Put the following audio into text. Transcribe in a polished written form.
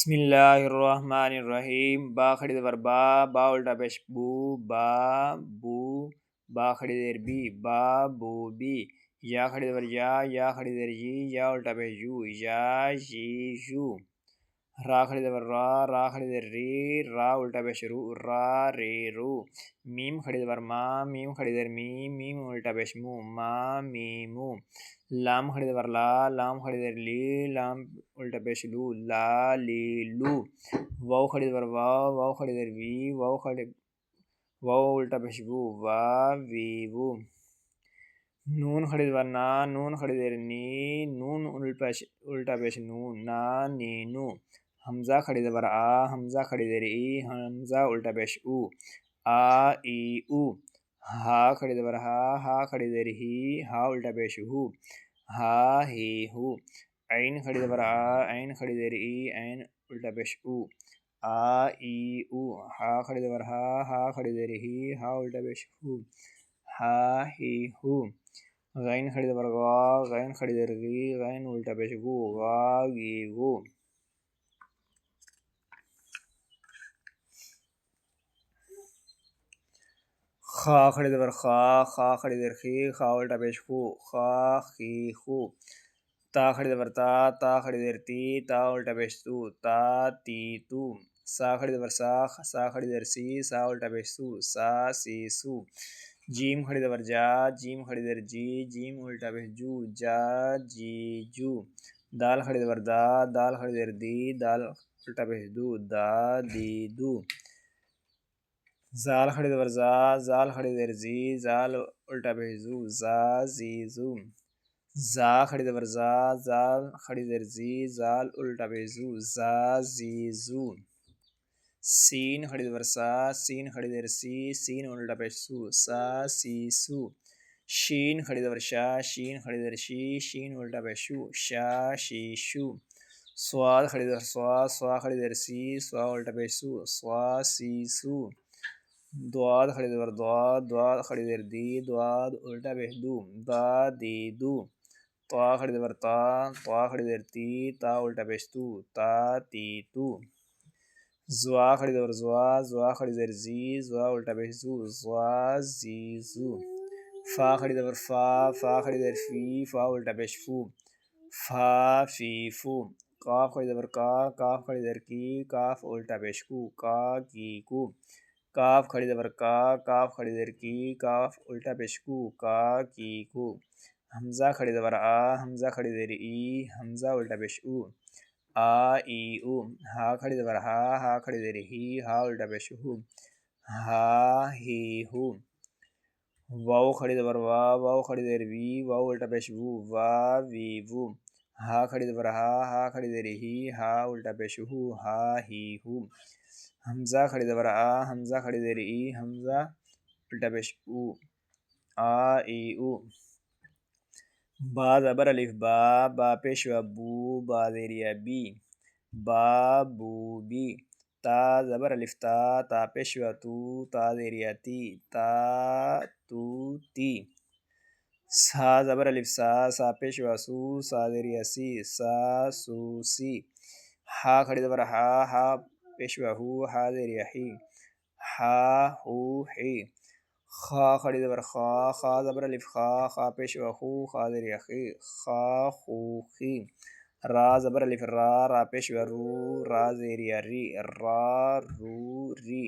بسم اللہ الرحمن الرحیم. با کھڑی زبر با، با الٹا پیش بو، با بو، با کھڑی زیر بی، با بو بی. یا کھڑی زبر یا، یا کھڑی زیر جی، یا الٹا پیش جو، یا جی جو. را کھڑی زبر را، را کھڑی زیر ری، را الٹا پیش رو، را ری رو. میم کھڑی زبر ما، میم کھڑی زیر می، میم الٹا پیش مو، ما می مو. لام کھڑی زبر لا، لام کھڑی زیر لی، لام الٹا پیش لو، لا لی لو. واو کھڑی زبر وا، واو کھڑی زیر وی، واو الٹا پیش وو، وا وی وو. نون کھڑی زبر نا، نون کھڑی زیر نی، نون الٹا پیش نو، نا نی نو. حمزہ کھڑی زبر آ، حمزہ کھڑی زیر ای، حمزہ الٹا پیش او، آ ای او. ہا کھڑی زبر ہا، ہا کھڑی زیر ہی، ہا الٹا پیش ہو، ہا ہی ہو. عین کھڑی زبر آ، عین کھڑی زیر ای، عین الٹا پیش او، آ ای او. ہا کھڑی زبر ہا، ہا کھڑی زیر ہی، ہا الٹا پیش ہو، ہا ہی ہو. غین کھڑی زبر غا، غین کھڑی زیر غی، غین الٹا پیش غو، غا غی غو. خا کھڑی زبر خا، خا کھڑی زیر خی، خا الٹا پیش خو، خا خی خو. تا کھڑی زبر تا، تا کھڑی زیر تی، تا الٹا پیش تو، تا تی تو. سا کھڑی زبر سا، سا کھڑی زیر سی، سا الٹا پیش سو، سا سی سو. جیم کھڑی زبر جا، جیم کھڑی زیر جی، جیم الٹا پیش جو، جا جی جو. دال کھڑی زبر دا، دال کھڑی زیر دی، دال الٹا پیش دو، دا دی دو. زال کھڑی زبر زا، زال کھڑی زیر زی، زال الٹا پیش زو، زا زی زو. زا کھڑی زبر زا، زال کھڑی زیر زی، زال الٹا پیش زو، زا زی زو. سین کھڑی زبر سا، سین کھڑی زیر سی، سین الٹا پیش سو، سا سی سو. شین کھڑی زبر شا، شین کھڑی زیر شی، شین الٹا پیش شو، شا شی شو. سواد کھڑی زبر سوا، سوا کھڑی زیر سی، سوا الٹا پیش سو، سوا سی سو. دواد کھڑی زبر دوا، دواد کھڑی زیر دی، دواد الٹا پیش دو، دا دی دو. طا کھڑی زبر تا، طا کھڑی زیر تی، تا الٹا پیش تو، تا تی تو. زوا کھڑی زبر زوا، زوا کھڑی زیر زی، زوا الٹا پیش زو، زوا زی زو. فا کھڑی زبر فا، فا کھڑی زیر فی، فا الٹا پیش فو، فا فی فو. کاف کھڑی زبر کا، کاف کھڑی زیر کی، کاف الٹا پیش کو، کا کی کو. کاف کھڑی زبر کا، کاف کھڑی زیر کی، کاف الٹا پیش کو، کا کی کو. حمزہ کھڑی زبر آ، حمزہ کھڑی زیر ای، حمزہ الٹا پیش او، آ ای او. ہا کھڑی زبر ہا، ہا کھڑی زیر ہی، ہا الٹا پیش ہو، ہا ہی ہو. واو کھڑی زبر وا، واو کھڑی زیر وی، واو الٹا پیش وو، وا وی وو. ہا کھڑی زبر ہا، ہا کھڑی زیر ہی، ہا الٹا پیش ہو، ہا ہی ہو. حمزہ کھڑی زبر آ، حمزہ کھڑی زیر ای، حمزہ الٹا پیش او، آ ای او. با زبر الف با، با پیشوا بو، با زیریا بی، با بو بی. تا زبر الف تا، تا پیشوا تو، تا زیریا تی، تا تو تی. سا زبر الف سا، سا پیشوا سو، سا زیریا سی، سا سو سی. ہا کھڑی زبر ہا، ہا پیشوا ہو، ہا زیریا ہی، ہا ہو ہی. خا کھڑی زبر خا، خا زبر الف خا، خا پیشوا خو، خا زیریا خی، خا خو خی. را زبر الف را، را پیشوا رو، را زیریا ری، را رو ری.